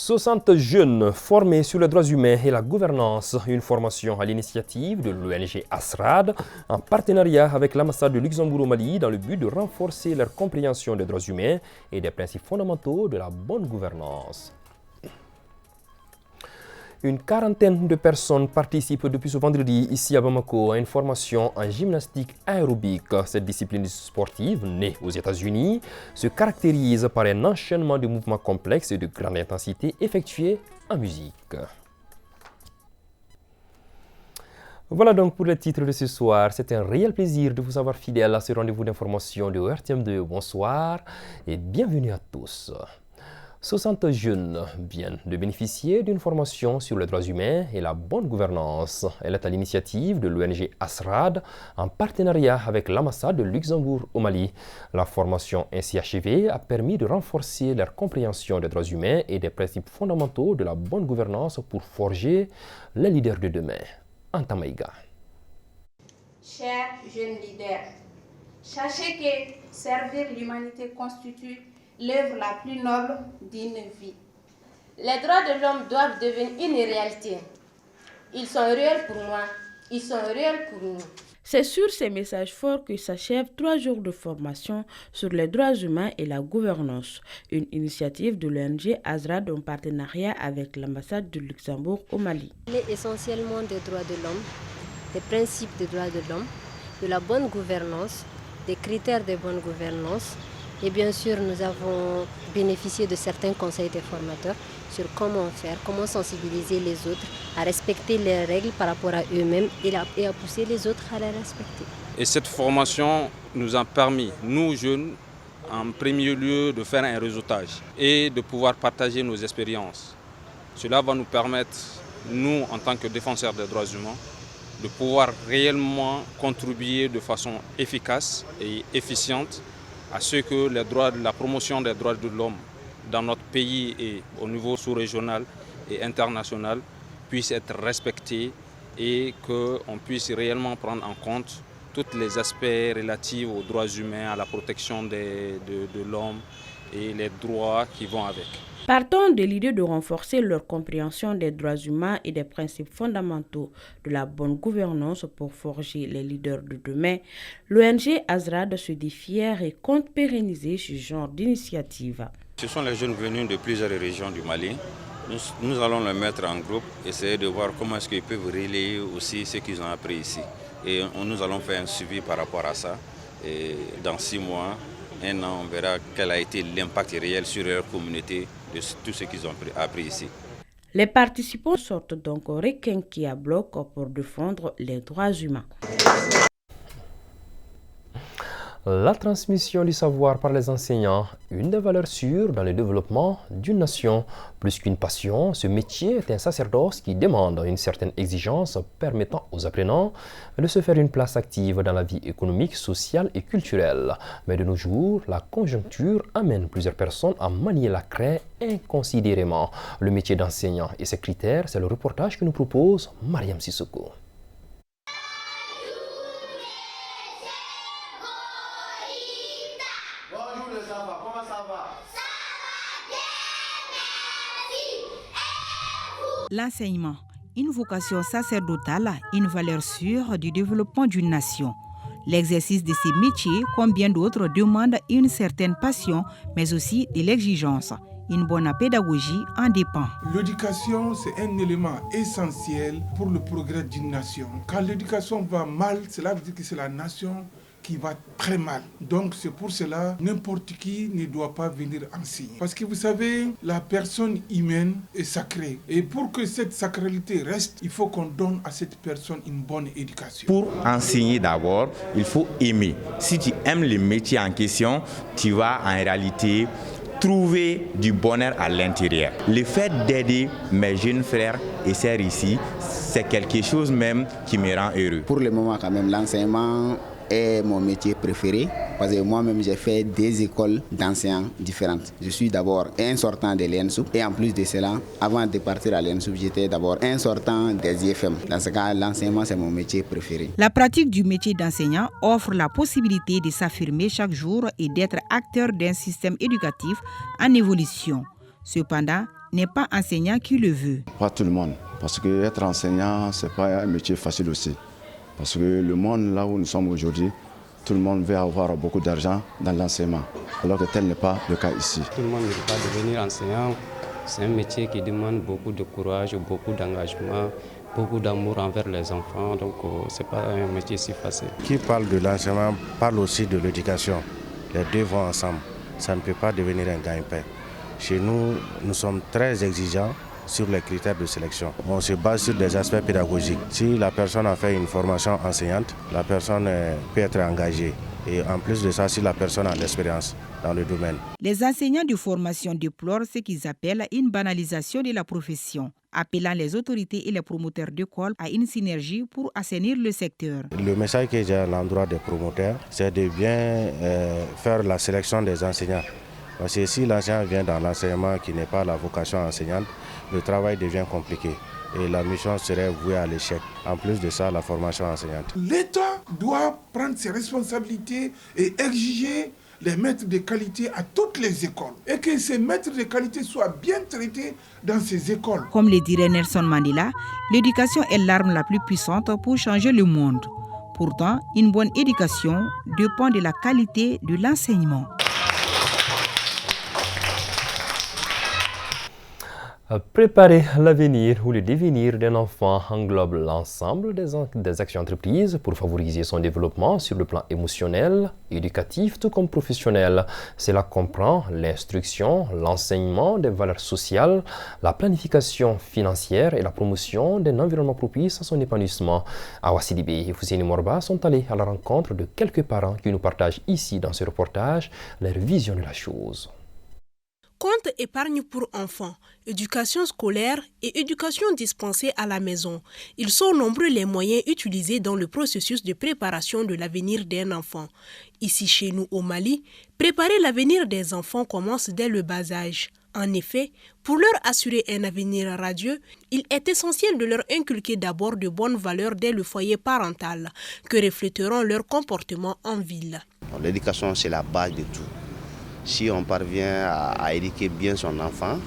60 jeunes formés sur les droits humains et la gouvernance, une formation à l'initiative de l'ONG ASRAD en partenariat avec l'ambassade de Luxembourg au Mali dans le but de renforcer leur compréhension des droits humains et des principes fondamentaux de la bonne gouvernance. Une quarantaine de personnes participent depuis ce vendredi ici à Bamako à une formation en gymnastique aérobique. Cette discipline sportive, née aux États-Unis, se caractérise par un enchaînement de mouvements complexes et de grande intensité effectués en musique. Voilà donc pour les titres de ce soir. C'est un réel plaisir de vous avoir fidèles à ce rendez-vous d'information de RTM2. Bonsoir et bienvenue à tous. 60 jeunes viennent de bénéficier d'une formation sur les droits humains et la bonne gouvernance. Elle est à l'initiative de l'ONG ASRAD en partenariat avec l'ambassade de Luxembourg au Mali. La formation ainsi achevée a permis de renforcer leur compréhension des droits humains et des principes fondamentaux de la bonne gouvernance pour forger les leaders de demain. Anta Maïga. Chers jeunes leaders, sachez que servir l'humanité constitue l'œuvre la plus noble d'une vie. Les droits de l'homme doivent devenir une réalité. Ils sont réels pour moi, ils sont réels pour nous. C'est sur ces messages forts que s'achèvent 3 jours de formation sur les droits humains et la gouvernance, une initiative de l'ONG ASRAD en partenariat avec l'ambassade du Luxembourg au Mali. Il est essentiellement des droits de l'homme, des principes des droits de l'homme, de la bonne gouvernance, des critères de bonne gouvernance. Et bien sûr, nous avons bénéficié de certains conseils des formateurs sur comment faire, comment sensibiliser les autres à respecter les règles par rapport à eux-mêmes et à pousser les autres à les respecter. Et cette formation nous a permis, nous jeunes, en premier lieu de faire un réseautage et de pouvoir partager nos expériences. Cela va nous permettre, nous en tant que défenseurs des droits humains, de pouvoir réellement contribuer de façon efficace et efficiente à ce que la promotion des droits de l'homme dans notre pays et au niveau sous-régional et international puisse être respectée et qu'on puisse réellement prendre en compte tous les aspects relatifs aux droits humains, à la protection de l'homme et les droits qui vont avec. Partant de l'idée de renforcer leur compréhension des droits humains et des principes fondamentaux de la bonne gouvernance pour forger les leaders de demain, l'ONG ASRAD se dit fière et compte pérenniser ce genre d'initiative. Ce sont les jeunes venus de plusieurs régions du Mali. Nous allons les mettre en groupe, essayer de voir comment est-ce qu'ils peuvent relayer aussi ce qu'ils ont appris ici. Et nous allons faire un suivi par rapport à ça. Et dans 6 mois, 1 an, on verra quel a été l'impact réel sur leur communauté de tout ce qu'ils ont appris ici. Les participants sortent donc requinqués à bloc pour défendre les droits humains. La transmission du savoir par les enseignants, une des valeurs sûres dans le développement d'une nation. Plus qu'une passion, ce métier est un sacerdoce qui demande une certaine exigence permettant aux apprenants de se faire une place active dans la vie économique, sociale et culturelle. Mais de nos jours, la conjoncture amène plusieurs personnes à manier la craie inconsidérément. Le métier d'enseignant et ses critères, c'est le reportage que nous propose Mariam Sissoko. L'enseignement, une vocation sacerdotale, une valeur sûre du développement d'une nation. L'exercice de ces métiers, comme bien d'autres, demande une certaine passion, mais aussi de l'exigence. Une bonne pédagogie en dépend. L'éducation, c'est un élément essentiel pour le progrès d'une nation. Quand l'éducation va mal, cela veut dire que c'est la nation qui va très mal. Donc c'est pour cela n'importe qui ne doit pas venir enseigner. Parce que vous savez, la personne humaine est sacrée. Et pour que cette sacralité reste, il faut qu'on donne à cette personne une bonne éducation. Pour enseigner d'abord, il faut aimer. Si tu aimes le métier en question, tu vas en réalité trouver du bonheur à l'intérieur. Le fait d'aider mes jeunes frères et sœurs ici, c'est quelque chose même qui me rend heureux. Pour le moment quand même, l'enseignement est mon métier préféré parce que moi-même j'ai fait des écoles d'enseignants différentes. Je suis d'abord un sortant de l'ENSUP et en plus de cela, avant de partir à l'ENSUP, j'étais d'abord un sortant des IFM. Dans ce cas, l'enseignement c'est mon métier préféré. La pratique du métier d'enseignant offre la possibilité de s'affirmer chaque jour et d'être acteur d'un système éducatif en évolution. Cependant, n'est pas enseignant qui le veut. Pas tout le monde, parce que être enseignant, ce n'est pas un métier facile aussi. Parce que le monde là où nous sommes aujourd'hui, tout le monde veut avoir beaucoup d'argent dans l'enseignement, alors que tel n'est pas le cas ici. Tout le monde ne peut pas devenir enseignant. C'est un métier qui demande beaucoup de courage, beaucoup d'engagement, beaucoup d'amour envers les enfants. Donc ce n'est pas un métier si facile. Qui parle de l'enseignement parle aussi de l'éducation. Les deux vont ensemble. Ça ne peut pas devenir un gagne-pain. Chez nous, nous sommes très exigeants sur les critères de sélection. On se base sur des aspects pédagogiques. Si la personne a fait une formation enseignante, la personne peut être engagée. Et en plus de ça, si la personne a de l'expérience dans le domaine. Les enseignants de formation déplorent ce qu'ils appellent une banalisation de la profession, appelant les autorités et les promoteurs d'école à une synergie pour assainir le secteur. Le message que j'ai à l'endroit des promoteurs, c'est de bien faire la sélection des enseignants. Parce que si l'enseignant vient dans l'enseignement qui n'est pas la vocation enseignante, le travail devient compliqué et la mission serait vouée à l'échec. En plus de ça, la formation enseignante. L'État doit prendre ses responsabilités et exiger les maîtres de qualité à toutes les écoles et que ces maîtres de qualité soient bien traités dans ces écoles. Comme le dirait Nelson Mandela, l'éducation est l'arme la plus puissante pour changer le monde. Pourtant, une bonne éducation dépend de la qualité de l'enseignement. Préparer l'avenir ou le devenir d'un enfant englobe l'ensemble des actions entreprises pour favoriser son développement sur le plan émotionnel, éducatif, tout comme professionnel. Cela comprend l'instruction, l'enseignement des valeurs sociales, la planification financière et la promotion d'un environnement propice à son épanouissement. Awa Sidibé et Foussini Morba sont allés à la rencontre de quelques parents qui nous partagent ici dans ce reportage leur vision de la chose. Compte épargne pour enfants, éducation scolaire et éducation dispensée à la maison. Ils sont nombreux les moyens utilisés dans le processus de préparation de l'avenir d'un enfant. Ici chez nous au Mali, préparer l'avenir des enfants commence dès le bas âge. En effet, pour leur assurer un avenir radieux, il est essentiel de leur inculquer d'abord de bonnes valeurs dès le foyer parental, que refléteront leur comportement en ville. L'éducation, c'est la base de tout. Si on parvient à éduquer bien son enfant,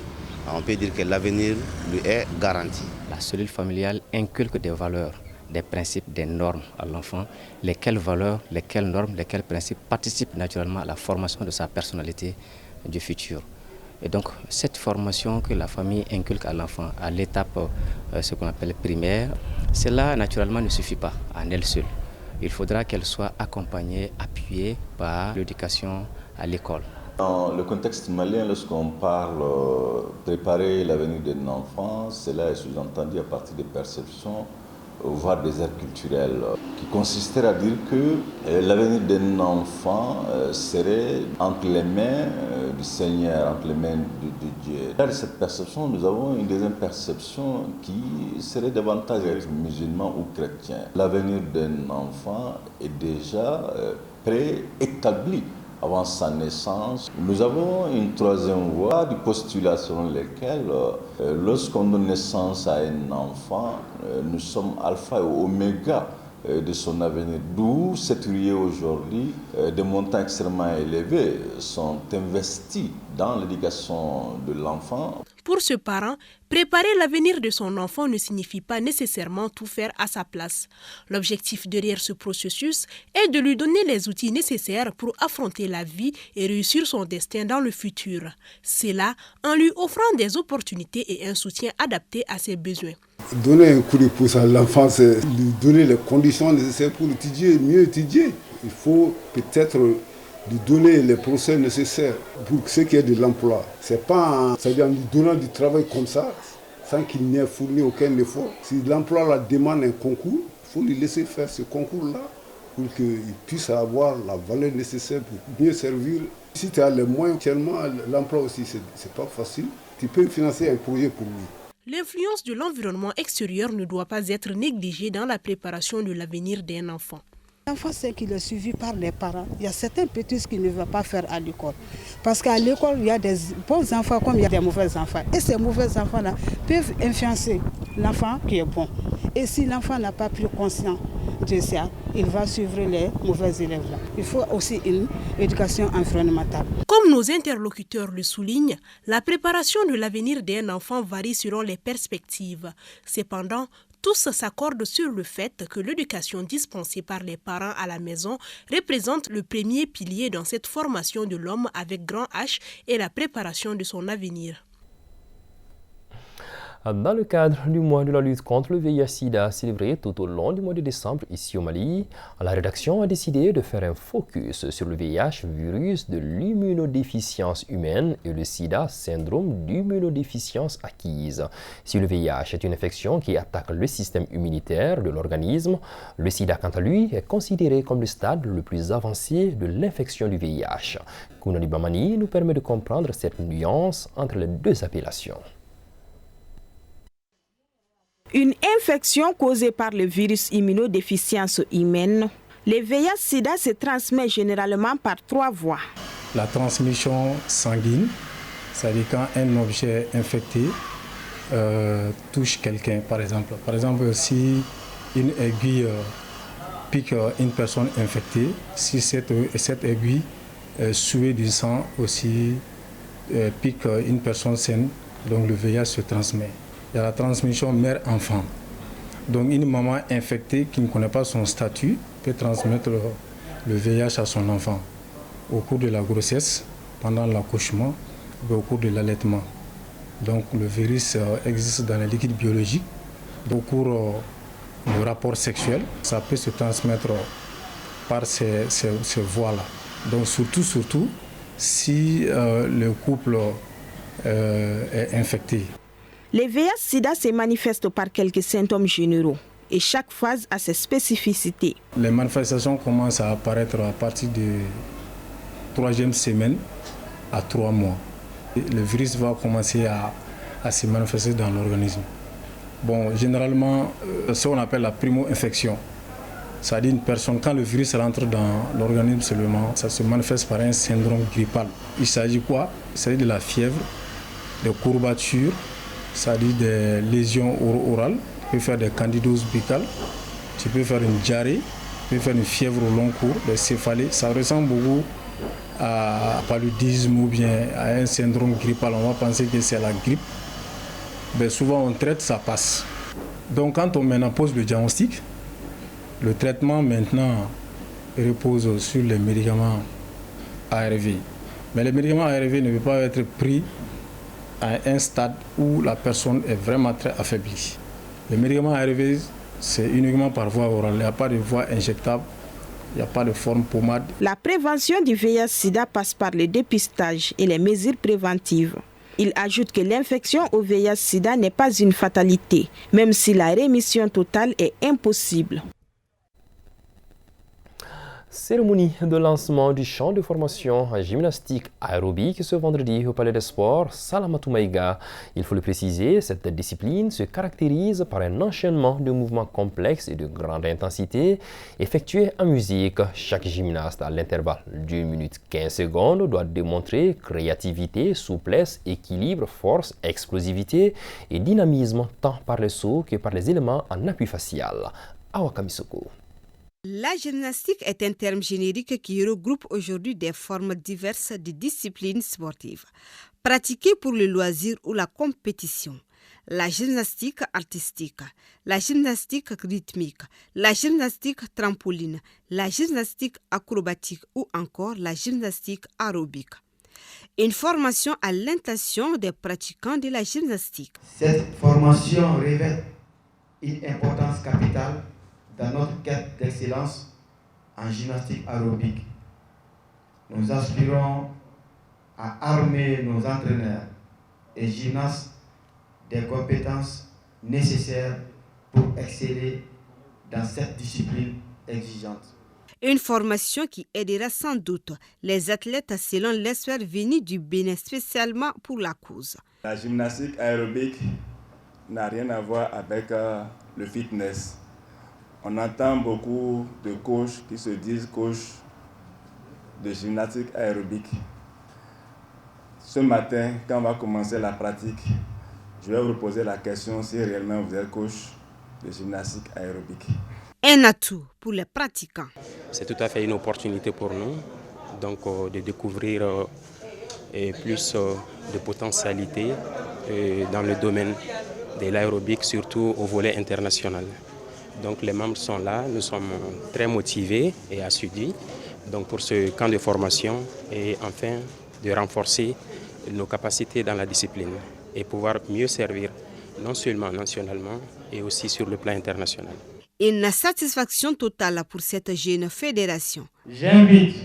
on peut dire que l'avenir lui est garanti. La cellule familiale inculque des valeurs, des principes, des normes à l'enfant. Lesquelles valeurs, lesquelles normes, lesquels principes participent naturellement à la formation de sa personnalité du futur. Et donc cette formation que la famille inculque à l'enfant à l'étape ce qu'on appelle primaire, cela naturellement ne suffit pas en elle seule. Il faudra qu'elle soit accompagnée, appuyée par l'éducation à l'école. Dans le contexte malien, lorsqu'on parle préparer l'avenir d'un enfant, cela est sous-entendu à partir des perceptions, voire des airs culturels, qui consisteraient à dire que l'avenir d'un enfant serait entre les mains du Seigneur, entre les mains de Dieu. Derrière cette perception, nous avons une deuxième perception qui serait davantage être musulman ou chrétien. L'avenir d'un enfant est déjà préétabli avant sa naissance. Nous avons une troisième voie du postulat selon lequel lorsqu'on donne naissance à un enfant, nous sommes alpha et oméga de son avenir. D'où cette riée aujourd'hui, des montants extrêmement élevés sont investis dans l'éducation de l'enfant. Pour ce parent, préparer l'avenir de son enfant ne signifie pas nécessairement tout faire à sa place. L'objectif derrière ce processus est de lui donner les outils nécessaires pour affronter la vie et réussir son destin dans le futur. C'est là en lui offrant des opportunités et un soutien adapté à ses besoins. Donner un coup de pouce à l'enfant, c'est lui donner les conditions nécessaires pour étudier, mieux étudier. Il faut peut-être lui donner les procès nécessaires pour ce qui est de l'emploi. C'est pas c'est-à-dire en lui donnant du travail comme ça, sans qu'il n'ait fourni aucun effort. Si l'emploi la demande un concours, il faut lui laisser faire ce concours-là pour qu'il puisse avoir la valeur nécessaire pour mieux servir. Si tu as les moyens, actuellement, l'emploi aussi, c'est pas facile. Tu peux financer un projet pour lui. L'influence de l'environnement extérieur ne doit pas être négligée dans la préparation de l'avenir d'un enfant. L'enfant, c'est qu'il est suivi par les parents. Il y a certains petits qui ne vont pas faire à l'école. Parce qu'à l'école, il y a des bons enfants comme il y a des mauvais enfants. Et ces mauvais enfants-là peuvent influencer l'enfant qui est bon. Et si l'enfant n'a pas pris conscience potentiel, il va suivre les mauvais élèves là. Il faut aussi une éducation environnementale. Comme nos interlocuteurs le soulignent, la préparation de l'avenir d'un enfant varie selon les perspectives. Cependant, tous s'accordent sur le fait que l'éducation dispensée par les parents à la maison représente le premier pilier dans cette formation de l'homme avec grand H et la préparation de son avenir. Dans le cadre du mois de la lutte contre le VIH-Sida célébré tout au long du mois de décembre ici au Mali, la rédaction a décidé de faire un focus sur le VIH, virus de l'immunodéficience humaine, et le Sida, syndrome d'immunodéficience acquise. Si le VIH est une infection qui attaque le système immunitaire de l'organisme, le Sida, quant à lui, est considéré comme le stade le plus avancé de l'infection du VIH. Kounani Bamani nous permet de comprendre cette nuance entre les deux appellations. Une infection causée par le virus immunodéficience humaine, le VIH-Sida se transmet généralement par 3 voies. La transmission sanguine, c'est-à-dire quand un objet infecté touche quelqu'un, par exemple. Par exemple, si une aiguille pique une personne infectée, si cette aiguille suée du sang aussi pique une personne saine, donc le VIH se transmet. Il y a la transmission mère-enfant. Donc une maman infectée qui ne connaît pas son statut peut transmettre le VIH à son enfant au cours de la grossesse, pendant l'accouchement ou au cours de l'allaitement. Donc le virus existe dans les liquides biologiques. Au cours du rapport sexuel, ça peut se transmettre par ces voies-là. Donc surtout si le couple est infecté. Le VIH-Sida se manifeste par quelques symptômes généraux et chaque phase a ses spécificités. Les manifestations commencent à apparaître à partir de 3e semaine à 3 mois. Le virus va commencer à se manifester dans l'organisme. Bon, généralement, ce qu'on appelle la primo-infection. C'est-à-dire une personne, quand le virus rentre dans l'organisme seulement, ça se manifeste par un syndrome grippal. Il s'agit quoi? Il s'agit de la fièvre, des courbatures, c'est-à-dire des lésions orales, tu peux faire des candidoses buccales, tu peux faire une diarrhée, tu peux faire une fièvre au long cours, des céphalées. Ça ressemble beaucoup à paludisme ou bien à un syndrome grippal. On va penser que c'est la grippe. Mais souvent on traite, ça passe. Donc quand on maintenant pose le diagnostic, le traitement maintenant repose sur les médicaments ARV. Mais les médicaments ARV ne peuvent pas être pris à un stade où la personne est vraiment très affaiblie. Les médicaments ARV, c'est uniquement par voie orale. Il n'y a pas de voie injectable, il n'y a pas de forme pommade. La prévention du VIH-Sida passe par le dépistage et les mesures préventives. Il ajoute que l'infection au VIH-Sida n'est pas une fatalité, même si la rémission totale est impossible. Cérémonie de lancement du champ de formation en gymnastique aérobique ce vendredi au Palais des Sports Salamatou Maïga. Il faut le préciser, cette discipline se caractérise par un enchaînement de mouvements complexes et de grande intensité effectués en musique. Chaque gymnaste à l'intervalle d'1 minute 15 secondes doit démontrer créativité, souplesse, équilibre, force, explosivité et dynamisme tant par les sauts que par les éléments en appui facial. Awa Kamisoko. La gymnastique est un terme générique qui regroupe aujourd'hui des formes diverses de disciplines sportives, pratiquées pour le loisir ou la compétition. La gymnastique artistique, la gymnastique rythmique, la gymnastique trampoline, la gymnastique acrobatique ou encore la gymnastique aérobique. Une formation à l'intention des pratiquants de la gymnastique. Cette formation revêt une importance capitale dans notre quête d'excellence en gymnastique aérobique. Nous aspirons à armer nos entraîneurs et gymnastes des compétences nécessaires pour exceller dans cette discipline exigeante. Une formation qui aidera sans doute les athlètes selon l'expert venu du Bénin spécialement pour la cause. La gymnastique aérobique n'a rien à voir avec le fitness. On entend beaucoup de coachs qui se disent coachs de gymnastique aérobique. Ce matin, quand on va commencer la pratique, je vais vous poser la question si réellement vous êtes coach de gymnastique aérobique. un atout pour les pratiquants. C'est tout à fait une opportunité pour nous donc, de découvrir plus de potentialités dans le domaine de l'aérobic, surtout au volet international. Donc les membres sont là, nous sommes très motivés et assidus donc, pour ce camp de formation et enfin de renforcer nos capacités dans la discipline et pouvoir mieux servir non seulement nationalement et aussi sur le plan international. Une satisfaction totale pour cette jeune fédération. J'invite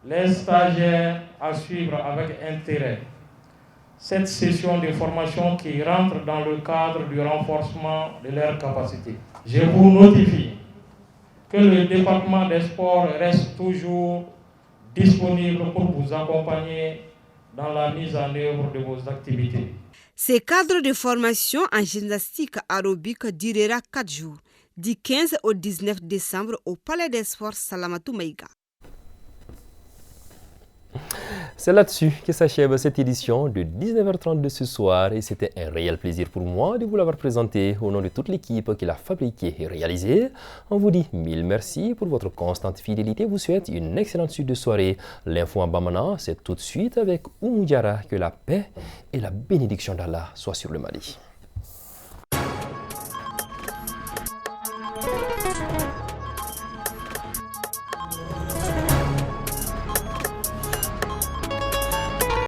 les stagiaires à suivre avec intérêt cette session de formation qui rentre dans le cadre du renforcement de leurs capacités. Je vous notifie que le département des sports reste toujours disponible pour vous accompagner dans la mise en œuvre de vos activités. Ce cadre de formation en gymnastique aérobique durera 4 jours, du 15 au 19 décembre au Palais des Sports Salamatou Maïga. C'est là-dessus que s'achève cette édition de 19h30 de ce soir et c'était un réel plaisir pour moi de vous l'avoir présenté au nom de toute l'équipe qui l'a fabriqué et réalisé. On vous dit mille merci pour votre constante fidélité. Vous souhaite une excellente suite de soirée. L'info en Bamana, c'est tout de suite avec Oumou Diarra. Que la paix et la bénédiction d'Allah soient sur le Mali.